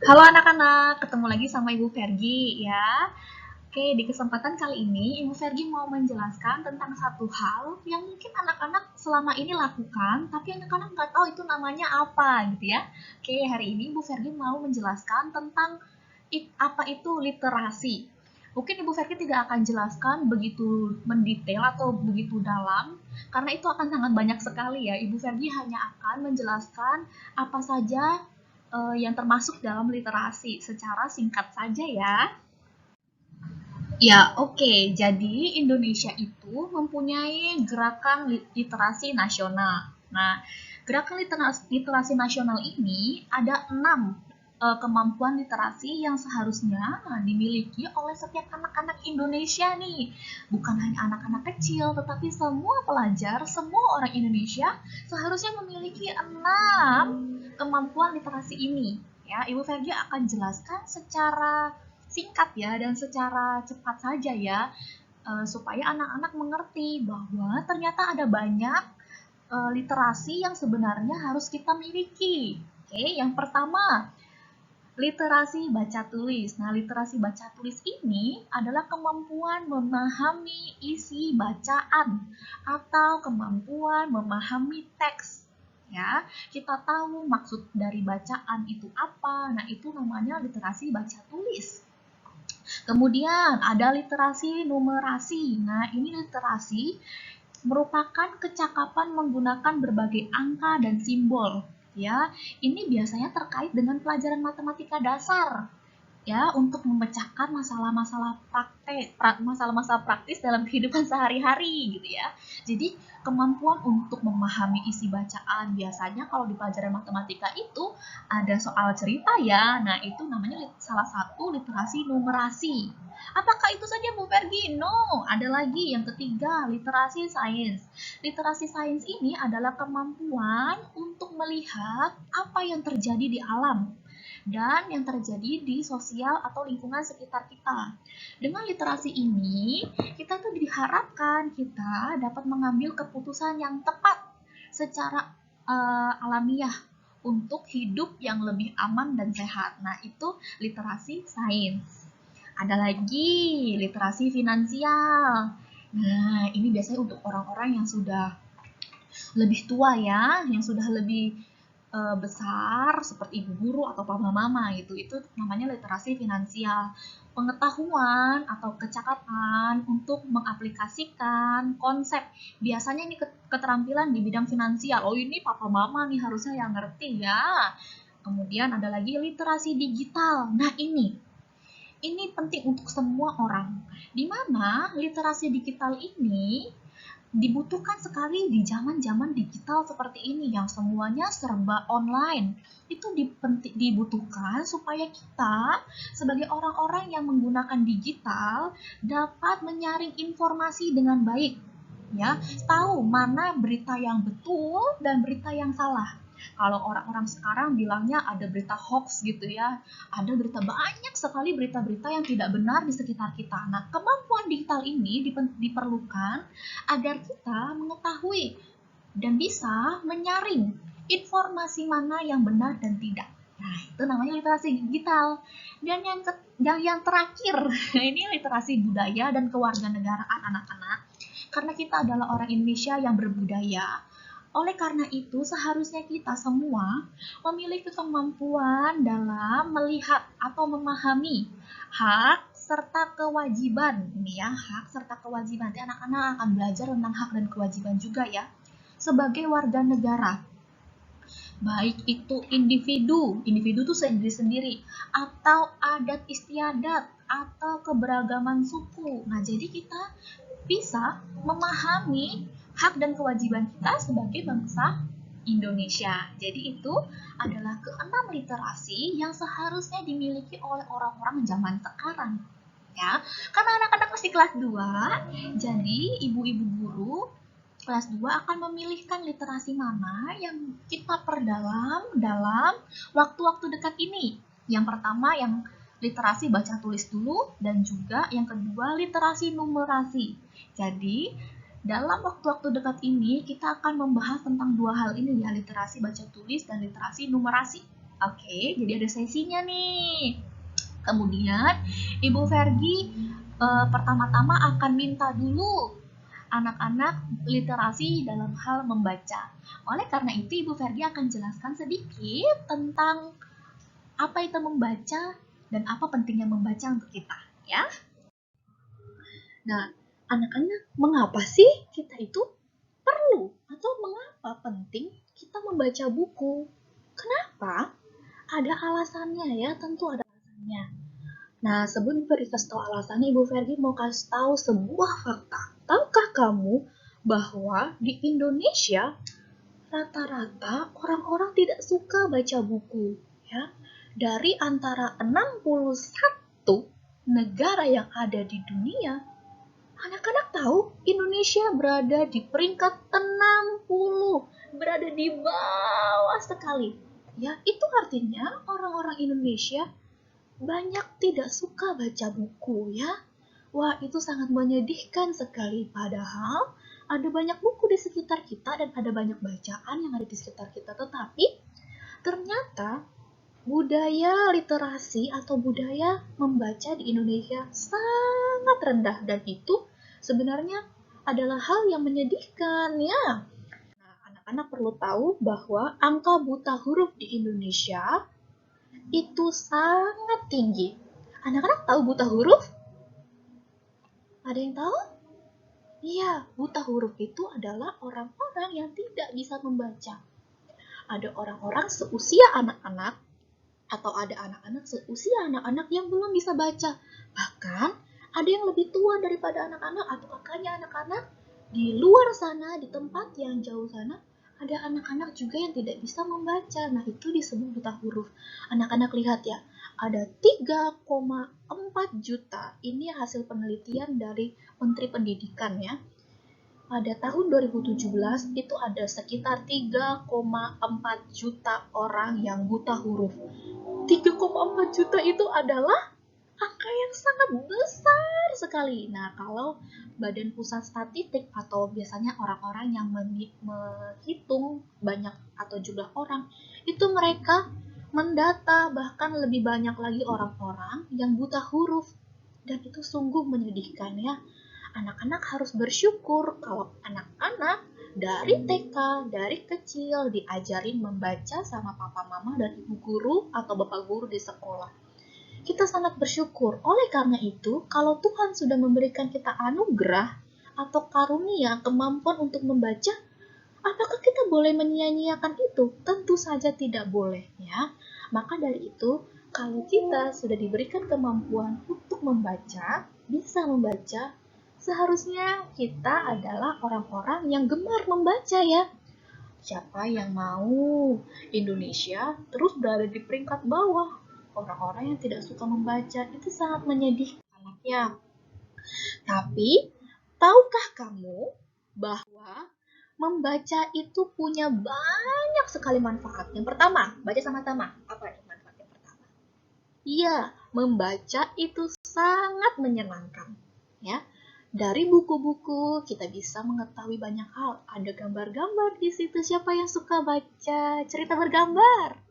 Halo anak-anak, ketemu lagi sama Ibu Vergi ya. Oke, di kesempatan kali ini Ibu Vergi mau menjelaskan tentang satu hal yang mungkin anak-anak selama ini lakukan, tapi anak-anak nggak tahu itu namanya apa gitu ya. Oke, hari ini Ibu Vergi mau menjelaskan tentang apa itu literasi. Mungkin Ibu Vergi tidak akan jelaskan begitu mendetail atau begitu dalam, karena itu akan sangat banyak sekali ya. Ibu Vergi hanya akan menjelaskan apa saja yang termasuk dalam literasi secara singkat saja ya. Ya, oke. Jadi Indonesia itu mempunyai gerakan literasi nasional. Nah, gerakan literasi nasional ini ada 6 kemampuan literasi yang seharusnya dimiliki oleh setiap anak-anak Indonesia nih. Bukan hanya anak-anak kecil, tetapi semua pelajar, semua orang Indonesia seharusnya memiliki 6 kemampuan literasi ini. Ya, Ibu Ferdi akan jelaskan secara singkat ya dan secara cepat saja ya, supaya anak-anak mengerti bahwa ternyata ada banyak literasi yang sebenarnya harus kita miliki. Oke, yang pertama literasi baca tulis. Nah, literasi baca tulis ini adalah kemampuan memahami isi bacaan atau kemampuan memahami teks. Ya, kita tahu maksud dari bacaan itu apa. Nah, itu namanya literasi baca tulis. Kemudian ada literasi numerasi. Nah, ini literasi merupakan kecakapan menggunakan berbagai angka dan simbol. Ya, ini biasanya terkait dengan pelajaran matematika dasar ya untuk memecahkan masalah-masalah praktis dalam kehidupan sehari-hari gitu ya. Jadi kemampuan untuk memahami isi bacaan biasanya kalau di pelajaran matematika itu ada soal cerita ya. Nah, itu namanya salah satu literasi numerasi. Apakah itu saja Bu Fergi? No, ada lagi yang ketiga, literasi sains. Literasi sains ini adalah kemampuan untuk melihat apa yang terjadi di alam dan yang terjadi di sosial atau lingkungan sekitar kita. Dengan literasi ini, kita tuh diharapkan kita dapat mengambil keputusan yang tepat secara alamiah untuk hidup yang lebih aman dan sehat. Nah, itu literasi sains. Ada lagi literasi finansial. Nah, ini biasanya untuk orang-orang yang sudah lebih tua ya, yang sudah lebih besar seperti ibu guru atau papa mama gitu. Itu namanya literasi finansial. Pengetahuan atau kecakapan untuk mengaplikasikan konsep. Biasanya ini keterampilan di bidang finansial. Oh, ini papa mama nih harusnya yang ngerti ya. Kemudian ada lagi literasi digital. Nah, ini penting untuk semua orang. Di mana literasi digital ini dibutuhkan sekali di zaman-zaman digital seperti ini yang semuanya serba online. Itu dibutuhkan supaya kita sebagai orang-orang yang menggunakan digital dapat menyaring informasi dengan baik. Ya, tahu mana berita yang betul dan berita yang salah. Kalau orang-orang sekarang bilangnya ada berita hoax gitu ya, ada berita banyak sekali berita-berita yang tidak benar di sekitar kita. Nah, kemampuan digital ini diperlukan agar kita mengetahui dan bisa menyaring informasi mana yang benar dan tidak. Nah, itu namanya literasi digital. Dan yang terakhir, ini literasi budaya dan kewarganegaraan anak-anak. Karena kita adalah orang Indonesia yang berbudaya, oleh karena itu, seharusnya kita semua memiliki kemampuan dalam melihat atau memahami hak serta kewajiban. Ini ya, hak serta kewajiban. Nanti anak-anak akan belajar tentang hak dan kewajiban juga ya. Sebagai warga negara, baik itu individu itu sendiri-sendiri, atau adat istiadat, atau keberagaman suku. Nah, jadi kita bisa memahami hak dan kewajiban kita sebagai bangsa Indonesia. Jadi itu adalah keenam literasi yang seharusnya dimiliki oleh orang-orang zaman sekarang. Ya, karena anak-anak masih kelas 2, jadi ibu-ibu guru kelas 2 akan memilihkan literasi mana yang kita perdalam dalam waktu-waktu dekat ini. Yang pertama yang literasi baca tulis dulu dan juga yang kedua literasi numerasi. Jadi dalam waktu-waktu dekat ini kita akan membahas tentang dua hal ini ya, literasi baca tulis dan literasi numerasi. Oke, jadi ada sesinya nih. Kemudian Ibu Vergi pertama-tama akan minta dulu anak-anak literasi dalam hal membaca. Oleh karena itu Ibu Vergi akan jelaskan sedikit tentang apa itu membaca dan apa pentingnya membaca untuk kita, ya. Nah, anak-anak, mengapa sih kita itu perlu atau mengapa penting kita membaca buku? Kenapa? Ada alasannya ya, tentu ada alasannya. Nah, sebelum Ibu kasih tahu alasannya, Ibu Ferdi mau kasih tahu sebuah fakta. Tahukah kamu bahwa di Indonesia rata-rata orang-orang tidak suka baca buku, ya? Dari antara 61 negara yang ada di dunia, anak-anak tahu Indonesia berada di peringkat 60, berada di bawah sekali. Ya, itu artinya orang-orang Indonesia banyak tidak suka baca buku ya. Wah, itu sangat menyedihkan sekali. Padahal ada banyak buku di sekitar kita dan ada banyak bacaan yang ada di sekitar kita. Tetapi ternyata budaya literasi atau budaya membaca di Indonesia sangat rendah. Dan itu sebenarnya adalah hal yang menyedihkan ya. Nah, anak-anak perlu tahu bahwa angka buta huruf di Indonesia itu sangat tinggi. Anak-anak tahu buta huruf? Ada yang tahu? Iya, buta huruf itu adalah orang-orang yang tidak bisa membaca. Ada orang-orang seusia anak-anak, atau ada anak-anak seusia anak-anak yang belum bisa baca. Bahkan, ada yang lebih tua daripada anak-anak atau kakaknya anak-anak. Di luar sana, di tempat yang jauh sana, ada anak-anak juga yang tidak bisa membaca. Nah, itu disebut buta huruf. Anak-anak lihat ya, ada 3,4 juta. Ini hasil penelitian dari Menteri Pendidikan ya. Pada tahun 2017 itu ada sekitar 3,4 juta orang yang buta huruf. 3,4 juta itu adalah angka yang sangat besar sekali. Nah, kalau Badan Pusat Statistik atau biasanya orang-orang yang menghitung banyak atau jumlah orang, itu mereka mendata bahkan lebih banyak lagi orang-orang yang buta huruf. Dan itu sungguh menyedihkan ya. Anak-anak harus bersyukur kalau anak-anak dari TK, dari kecil diajarin membaca sama papa mama dan ibu guru atau bapak guru di sekolah. Kita sangat bersyukur. Oleh karena itu, kalau Tuhan sudah memberikan kita anugerah atau karunia kemampuan untuk membaca, apakah kita boleh menyia-nyiakan itu? Tentu saja tidak boleh, ya. Maka dari itu, kalau kita sudah diberikan kemampuan untuk membaca, bisa membaca, seharusnya kita adalah orang-orang yang gemar membaca ya. Siapa yang mau Indonesia terus berada di peringkat bawah? Orang-orang yang tidak suka membaca itu sangat menyedihkan ya. Tapi, tahukah kamu bahwa membaca itu punya banyak sekali manfaat? Yang pertama, baca sama-sama. Apa nih manfaat yang pertama? Iya, membaca itu sangat menyenangkan. Ya, dari buku-buku kita bisa mengetahui banyak hal. Ada gambar-gambar di situ. Siapa yang suka baca cerita bergambar?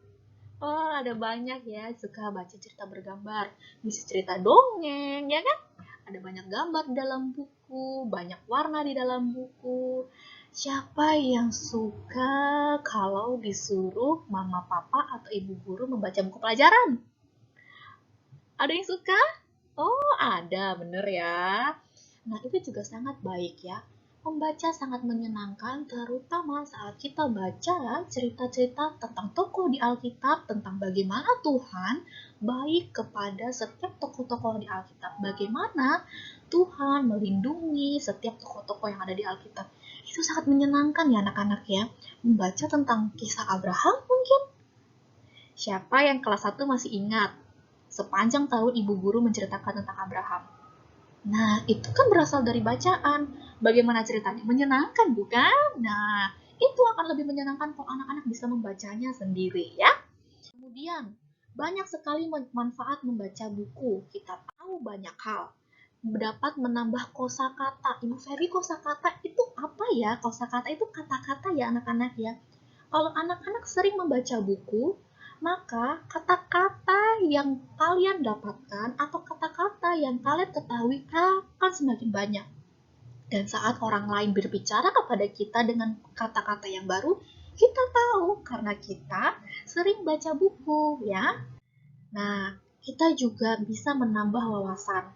Oh, ada banyak ya suka baca cerita bergambar. Bisa cerita dongeng, ya kan? Ada banyak gambar di dalam buku, banyak warna di dalam buku. Siapa yang suka kalau disuruh mama, papa, atau ibu guru membaca buku pelajaran? Ada yang suka? Oh, ada, bener ya. Nah, itu juga sangat baik ya. Membaca sangat menyenangkan, terutama saat kita baca cerita-cerita tentang tokoh di Alkitab, tentang bagaimana Tuhan baik kepada setiap tokoh-tokoh di Alkitab. Bagaimana Tuhan melindungi setiap tokoh-tokoh yang ada di Alkitab. Itu sangat menyenangkan ya anak-anak ya. Membaca tentang kisah Abraham mungkin. Siapa yang kelas 1 masih ingat? Sepanjang tahun ibu guru menceritakan tentang Abraham. Nah, itu kan berasal dari bacaan. Bagaimana ceritanya? Menyenangkan, bukan? Nah, itu akan lebih menyenangkan kalau anak-anak bisa membacanya sendiri, ya. Kemudian, banyak sekali manfaat membaca buku. Kita tahu banyak hal. Dapat menambah kosakata. Ibu Ferry, kosakata itu apa ya? Kosakata itu kata-kata ya anak-anak ya. Kalau anak-anak sering membaca buku, maka kata-kata yang kalian dapatkan atau kata-kata yang kalian ketahui akan semakin banyak. Dan saat orang lain berbicara kepada kita dengan kata-kata yang baru, kita tahu karena kita sering baca buku, ya. Nah, kita juga bisa menambah wawasan.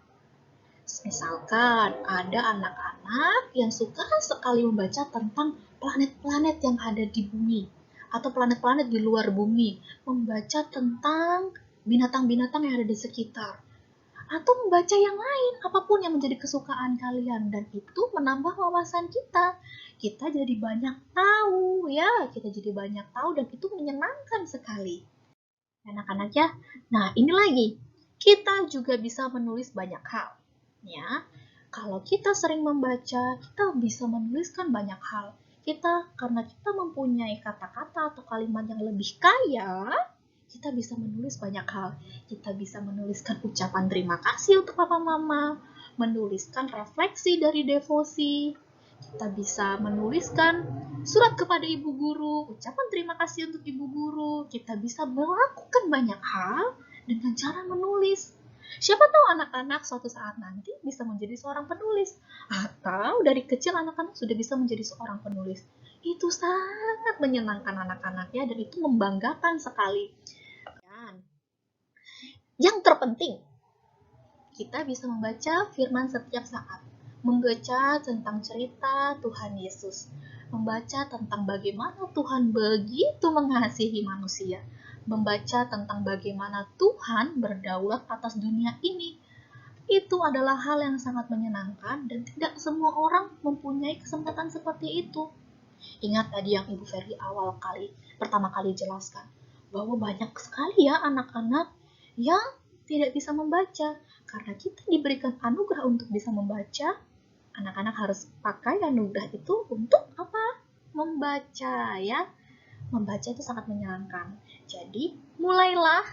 Misalkan ada anak-anak yang suka sekali membaca tentang planet-planet yang ada di bumi atau planet-planet di luar bumi, membaca tentang binatang-binatang yang ada di sekitar, atau membaca yang lain, apapun yang menjadi kesukaan kalian, dan itu menambah wawasan kita. Kita jadi banyak tahu, ya, kita jadi banyak tahu, dan itu menyenangkan sekali. Anak-anak ya, nah ini lagi, kita juga bisa menulis banyak hal, ya. Kalau kita sering membaca, kita bisa menuliskan banyak hal. Karena kita mempunyai kata-kata atau kalimat yang lebih kaya, kita bisa menulis banyak hal. Kita bisa menuliskan ucapan terima kasih untuk papa mama, menuliskan refleksi dari devosi, kita bisa menuliskan surat kepada ibu guru, ucapan terima kasih untuk ibu guru, kita bisa melakukan banyak hal dengan cara menulis. Siapa tahu anak-anak suatu saat nanti bisa menjadi seorang penulis, atau dari kecil anak-anak sudah bisa menjadi seorang penulis. Itu sangat menyenangkan anak-anak ya, dan itu membanggakan sekali. Dan yang terpenting, kita bisa membaca firman setiap saat, membaca tentang cerita Tuhan Yesus, membaca tentang bagaimana Tuhan begitu mengasihi manusia, membaca tentang bagaimana Tuhan berdaulat atas dunia ini. Itu adalah hal yang sangat menyenangkan dan tidak semua orang mempunyai kesempatan seperti itu. Ingat tadi yang Ibu Ferry pertama kali jelaskan, bahwa banyak sekali ya anak-anak yang tidak bisa membaca. Karena kita diberikan anugerah untuk bisa membaca, anak-anak harus pakai anugerah itu untuk apa? Membaca ya. Membaca itu sangat menyenangkan. Jadi, mulailah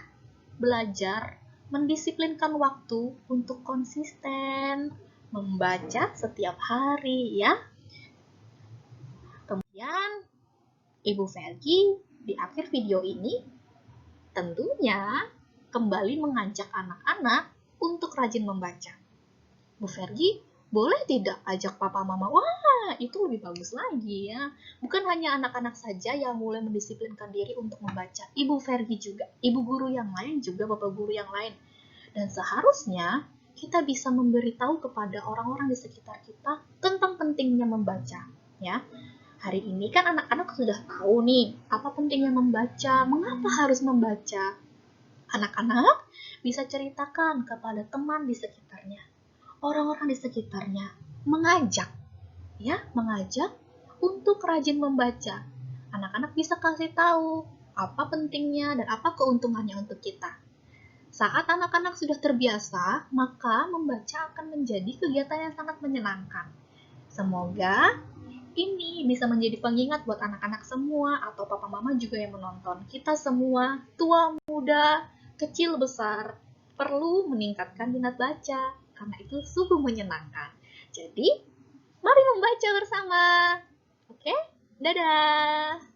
belajar mendisiplinkan waktu untuk konsisten membaca setiap hari ya. Kemudian Ibu Fergie di akhir video ini tentunya kembali mengajak anak-anak untuk rajin membaca. Bu Fergie, boleh tidak ajak papa mama? Wah, itu lebih bagus lagi ya. Bukan hanya anak-anak saja yang mulai mendisiplinkan diri untuk membaca. Ibu Fergie juga, ibu guru yang lain juga, bapak guru yang lain. Dan seharusnya kita bisa memberitahu kepada orang-orang di sekitar kita tentang pentingnya membaca. Ya, hari ini kan anak-anak sudah tahu nih, apa pentingnya membaca, mengapa harus membaca. Anak-anak bisa ceritakan kepada teman di sekitarnya, orang-orang di sekitarnya, mengajak untuk rajin membaca. Anak-anak bisa kasih tahu apa pentingnya dan apa keuntungannya untuk kita. Saat anak-anak sudah terbiasa, maka membaca akan menjadi kegiatan yang sangat menyenangkan. Semoga ini bisa menjadi pengingat buat anak-anak semua atau papa mama juga yang menonton. Kita semua, tua muda, kecil besar, perlu meningkatkan minat baca karena itu sungguh menyenangkan. Jadi, mari membaca bersama. Oke? Dadah.